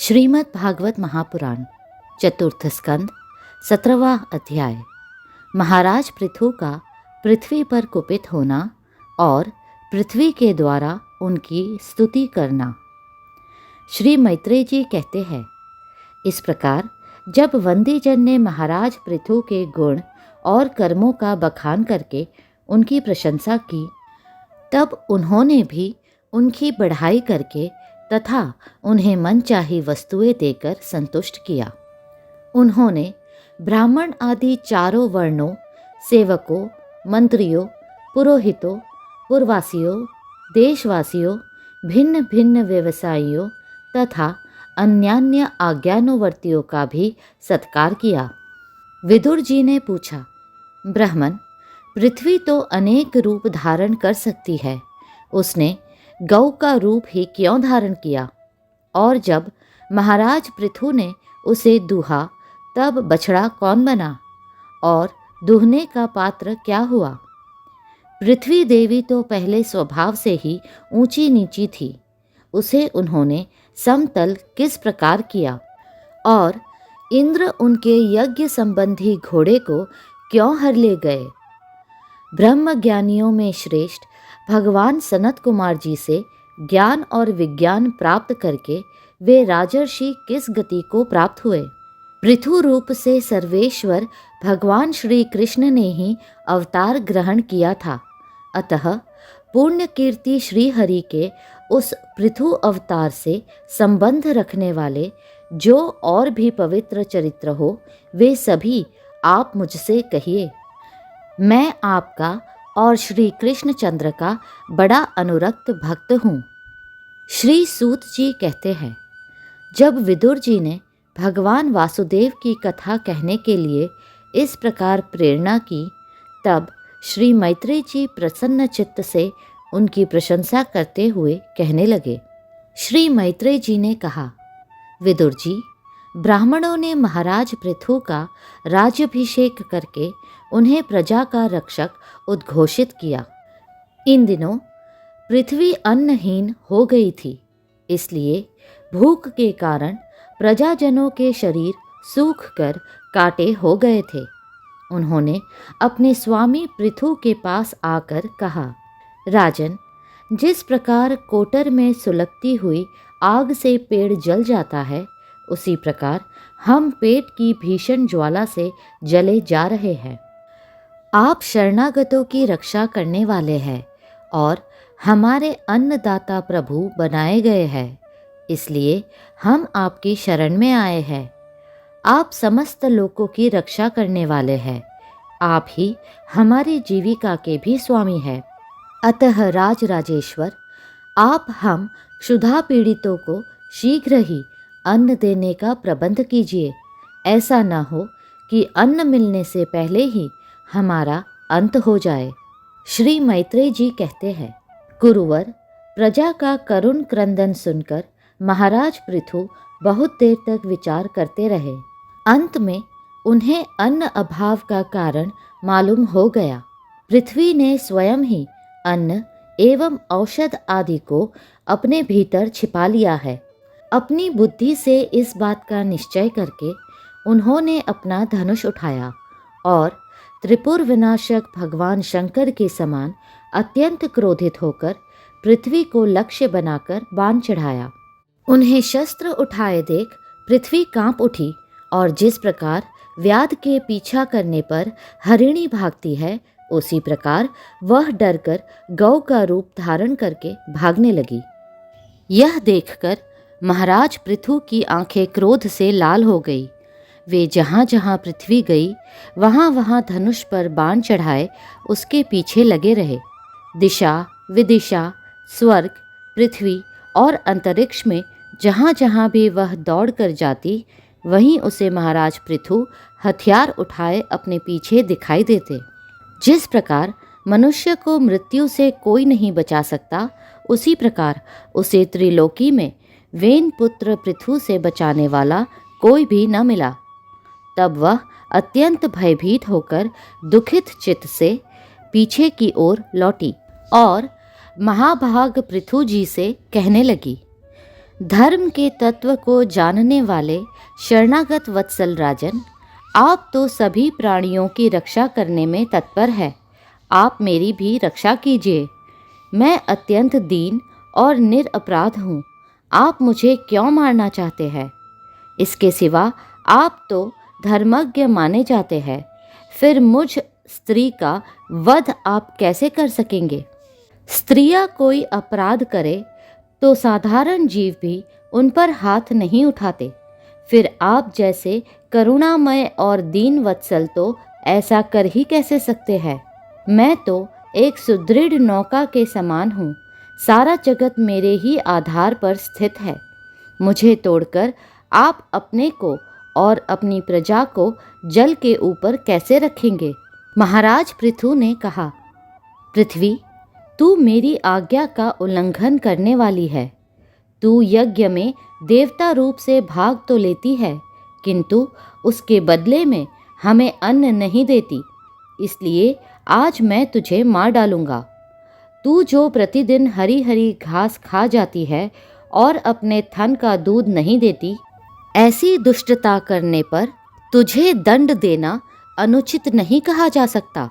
श्रीमद् भागवत महापुराण चतुर्थ स्कंद 17वां अध्याय। महाराज पृथु का पृथ्वी पर कुपित होना और पृथ्वी के द्वारा उनकी स्तुति करना। श्री मैत्रेय जी कहते हैं, इस प्रकार जब वंदीजन ने महाराज पृथु के गुण और कर्मों का बखान करके उनकी प्रशंसा की, तब उन्होंने भी उनकी बढ़ाई करके तथा उन्हें मनचाही वस्तुएं देकर संतुष्ट किया। उन्होंने ब्राह्मण आदि चारों वर्णों, सेवकों, मंत्रियों, पुरोहितों, पुरवासियों, देशवासियों, भिन्न भिन्न व्यवसायियों तथा अन्यान्य आज्ञानुवर्तियों का भी सत्कार किया। विदुर जी ने पूछा, ब्राह्मण, पृथ्वी तो अनेक रूप धारण कर सकती है, उसने गौ का रूप ही क्यों धारण किया? और जब महाराज पृथु ने उसे दूहा तब बछड़ा कौन बना और दूहने का पात्र क्या हुआ? पृथ्वी देवी तो पहले स्वभाव से ही ऊंची नीची थी, उसे उन्होंने समतल किस प्रकार किया? और इंद्र उनके यज्ञ संबंधी घोड़े को क्यों हर ले गए? ब्रह्म ज्ञानियों में श्रेष्ठ भगवान सनत कुमार जी से ज्ञान और विज्ञान प्राप्त करके वे राजर्षि किस गति को प्राप्त हुए? पृथु रूप से सर्वेश्वर भगवान श्री कृष्ण ने ही अवतार ग्रहण किया था। अतः पुण्य कीर्ति श्री हरि के उस पृथु अवतार से संबंध रखने वाले जो और भी पवित्र चरित्र हो, वे सभी आप मुझसे कहिए। मैं आपका और श्री कृष्णचंद्र का बड़ा अनुरक्त भक्त हूँ। श्री सूत जी कहते हैं, जब विदुर जी ने भगवान वासुदेव की कथा कहने के लिए इस प्रकार प्रेरणा की, तब श्री मैत्रेय जी प्रसन्न चित्त से उनकी प्रशंसा करते हुए कहने लगे। श्री मैत्रेय जी ने कहा, विदुर जी, ब्राह्मणों ने महाराज पृथु का राज्याभिषेक करके उन्हें प्रजा का रक्षक उद्घोषित किया। इन दिनों पृथ्वी अन्नहीन हो गई थी, इसलिए भूख के कारण प्रजाजनों के शरीर सूख कर काटे हो गए थे। उन्होंने अपने स्वामी पृथु के पास आकर कहा, राजन, जिस प्रकार कोटर में सुलगती हुई आग से पेड़ जल जाता है, उसी प्रकार हम पेट की भीषण ज्वाला से जले जा रहे हैं। आप शरणागतों की रक्षा करने वाले हैं और हमारे अन्नदाता प्रभु बनाए गए हैं, इसलिए हम आपकी शरण में आए हैं। आप समस्त लोगों की रक्षा करने वाले हैं, आप ही हमारी जीविका के भी स्वामी हैं। अतः राजराजेश्वर, आप हम क्षुधा पीड़ितों को शीघ्र ही अन्न देने का प्रबंध कीजिए। ऐसा न हो कि अन्न मिलने से पहले ही हमारा अंत हो जाए। श्री मैत्रेय जी कहते हैं, कुरुवर, प्रजा का करुण क्रंदन सुनकर महाराज पृथु बहुत देर तक विचार करते रहे। अंत में उन्हें अन्न अभाव का कारण मालूम हो गया। पृथ्वी ने स्वयं ही अन्न एवं औषध आदि को अपने भीतर छिपा लिया है। अपनी बुद्धि से इस बात का निश्चय करके उन्होंने अपना धनुष उठाया और त्रिपुर विनाशक भगवान शंकर के समान अत्यंत क्रोधित होकर पृथ्वी को लक्ष्य बनाकर बाण चढ़ाया। उन्हें शस्त्र उठाए देख पृथ्वी कांप उठी और जिस प्रकार व्याध के पीछा करने पर हरिणी भागती है, उसी प्रकार वह डरकर गौ का रूप धारण करके भागने लगी। यह देखकर महाराज पृथु की आंखें क्रोध से लाल हो गई। वे जहाँ जहाँ पृथ्वी गई, वहाँ वहाँ धनुष पर बाण चढ़ाए उसके पीछे लगे रहे। दिशा विदिशा, स्वर्ग, पृथ्वी और अंतरिक्ष में जहाँ जहाँ भी वह दौड़ कर जाती, वहीं उसे महाराज पृथु हथियार उठाए अपने पीछे दिखाई देते। जिस प्रकार मनुष्य को मृत्यु से कोई नहीं बचा सकता, उसी प्रकार उसे त्रिलोकी में वेन पुत्र पृथु से बचाने वाला कोई भी न मिला। तब वह अत्यंत भयभीत होकर दुखित चित्त से पीछे की ओर लौटी और महाभाग पृथु जी से कहने लगी, धर्म के तत्व को जानने वाले शरणागत वत्सल राजन, आप तो सभी प्राणियों की रक्षा करने में तत्पर है। आप मेरी भी रक्षा कीजिए। मैं अत्यंत दीन और निरपराध हूँ। आप मुझे क्यों मारना चाहते हैं? इसके सिवा आप तो धर्मज्ञ माने जाते हैं, फिर मुझ स्त्री का वध आप कैसे कर सकेंगे? स्त्रियां कोई अपराध करे तो साधारण जीव भी उन पर हाथ नहीं उठाते, फिर आप जैसे करुणामय और दीन वत्सल तो ऐसा कर ही कैसे सकते हैं? मैं तो एक सुदृढ़ नौका के समान हूँ। सारा जगत मेरे ही आधार पर स्थित है। मुझे तोड़कर आप अपने को और अपनी प्रजा को जल के ऊपर कैसे रखेंगे? महाराज पृथु ने कहा, पृथ्वी, तू मेरी आज्ञा का उल्लंघन करने वाली है। तू यज्ञ में देवता रूप से भाग तो लेती है, किंतु उसके बदले में हमें अन्न नहीं देती। इसलिए आज मैं तुझे मार डालूंगा। तू जो प्रतिदिन हरी हरी घास खा जाती है और अपने थन का दूध नहीं देती, ऐसी दुष्टता करने पर तुझे दंड देना अनुचित नहीं कहा जा सकता।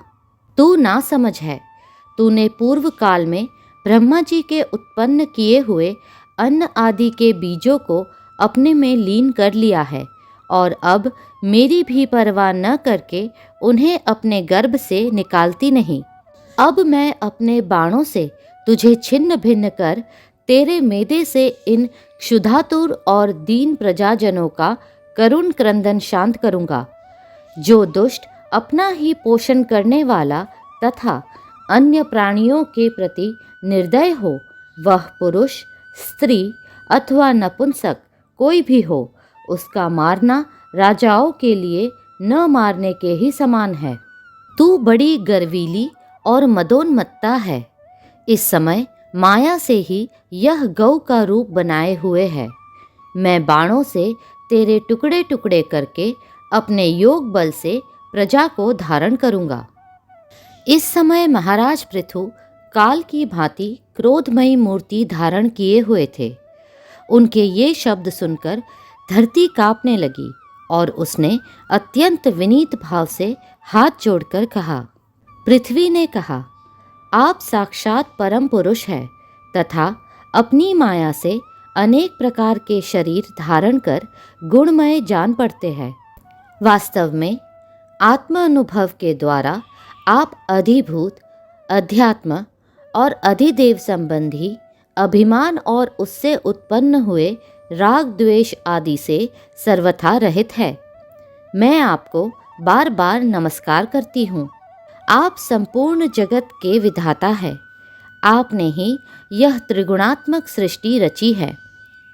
तू ना समझ है, तूने पूर्व काल में ब्रह्मा जी के उत्पन्न किए हुए अन्न आदि के बीजों को अपने में लीन कर लिया है और अब मेरी भी परवाह न करके उन्हें अपने गर्भ से निकालती नहीं। अब मैं अपने बाणों से तुझे छिन्न भिन्न कर तेरे मेदे से इन क्षुधातुर और दीन प्रजाजनों का करुण क्रंदन शांत करूंगा। जो दुष्ट अपना ही पोषण करने वाला तथा अन्य प्राणियों के प्रति निर्दय हो, वह पुरुष, स्त्री अथवा नपुंसक कोई भी हो, उसका मारना राजाओं के लिए न मारने के ही समान है। तू बड़ी गर्वीली और मदोन्मत्ता है। इस समय माया से ही यह गौ का रूप बनाए हुए है। मैं बाणों से तेरे टुकड़े टुकड़े करके अपने योग बल से प्रजा को धारण करूंगा। इस समय महाराज पृथु काल की भांति क्रोधमयी मूर्ति धारण किए हुए थे। उनके ये शब्द सुनकर धरती कांपने लगी और उसने अत्यंत विनीत भाव से हाथ जोड़कर कहा। पृथ्वी ने कहा, आप साक्षात परम पुरुष है तथा अपनी माया से अनेक प्रकार के शरीर धारण कर गुणमय जान पड़ते हैं। वास्तव में आत्मानुभव के द्वारा आप अधिभूत, अध्यात्म और अधिदेव संबंधी अभिमान और उससे उत्पन्न हुए राग द्वेष आदि से सर्वथा रहित है। मैं आपको बार बार नमस्कार करती हूँ। आप संपूर्ण जगत के विधाता है। आपने ही यह त्रिगुणात्मक सृष्टि रची है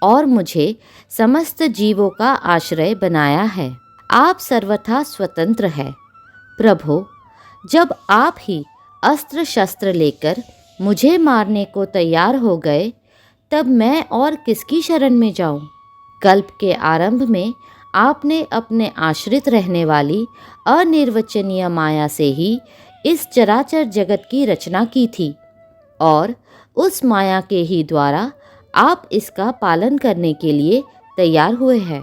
और मुझे समस्त जीवों का आश्रय बनाया है। आप सर्वथा स्वतंत्र है। प्रभु, जब आप ही अस्त्र शस्त्र लेकर मुझे मारने को तैयार हो गए, तब मैं और किसकी शरण में जाऊं? कल्प के आरंभ में आपने अपने आश्रित रहने वाली अनिर्वचनीय माया से ही इस चराचर जगत की रचना की थी और उस माया के ही द्वारा आप इसका पालन करने के लिए तैयार हुए हैं।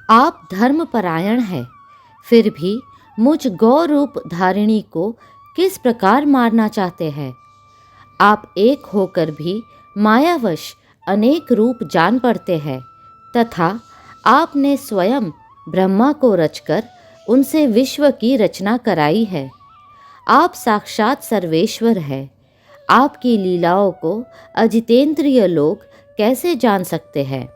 आप धर्मपरायण हैं, फिर भी मुझ गौ रूप धारिणी को किस प्रकार मारना चाहते हैं? आप एक होकर भी मायावश अनेक रूप जान पड़ते हैं तथा आपने स्वयं ब्रह्मा को रचकर उनसे विश्व की रचना कराई है। आप साक्षात सर्वेश्वर है। आपकी लीलाओं को अजितेंद्रिय लोग कैसे जान सकते हैं?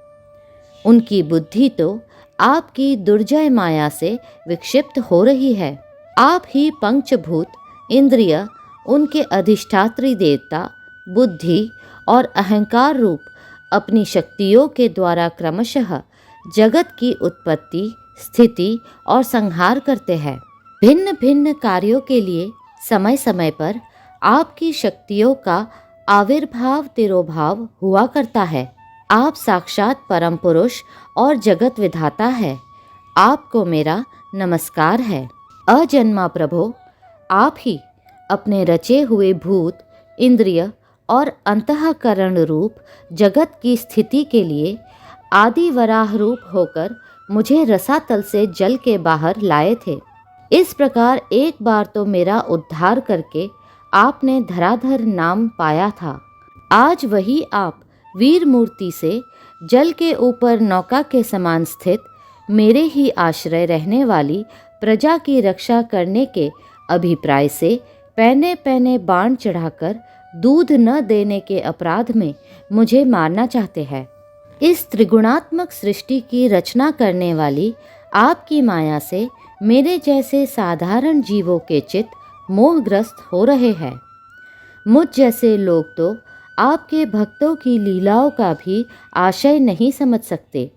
उनकी बुद्धि तो आपकी दुर्जय माया से विक्षिप्त हो रही है। आप ही पंचभूत, इंद्रिय, उनके अधिष्ठात्री देवता, बुद्धि और अहंकार रूप अपनी शक्तियों के द्वारा क्रमशः जगत की उत्पत्ति, स्थिति और संहार करते हैं। भिन्न भिन्न कार्यों के लिए समय समय पर आपकी शक्तियों का आविर्भाव तिरोभाव हुआ करता है। आप साक्षात परम पुरुष और जगत विधाता है। आपको मेरा नमस्कार है। अजन्मा प्रभो, आप ही अपने रचे हुए भूत, इंद्रिय और अंतःकरण रूप जगत की स्थिति के लिए आदि वराह रूप होकर मुझे रसातल से जल के बाहर लाए थे। इस प्रकार एक बार तो मेरा उद्धार करके आपने धराधर नाम पाया था। आज वही आप वीर मूर्ति से जल के ऊपर नौका के समान स्थित मेरे ही आश्रय रहने वाली प्रजा की रक्षा करने के अभिप्राय से पहने पहने बाण चढ़ाकर दूध न देने के अपराध में मुझे मारना चाहते हैं। इस त्रिगुणात्मक सृष्टि की रचना करने वाली आपकी माया से मेरे जैसे साधारण जीवों के चित्त मोहग्रस्त हो रहे हैं। मुझ जैसे लोग तो आपके भक्तों की लीलाओं का भी आशय नहीं समझ सकते,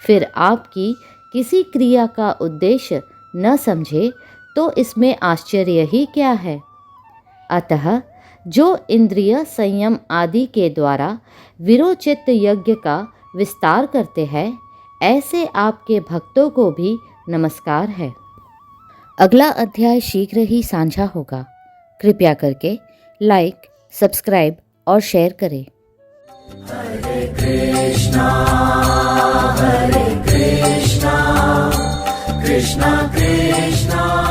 फिर आपकी किसी क्रिया का उद्देश्य न समझे तो इसमें आश्चर्य ही क्या है। अतः जो इंद्रिय संयम आदि के द्वारा विरोचित यज्ञ का विस्तार करते हैं, ऐसे आपके भक्तों को भी नमस्कार है। अगला अध्याय शीघ्र ही साझा होगा। कृपया करके लाइक, सब्सक्राइब और शेयर करें। हरे कृष्णा कृष्णा कृष्णा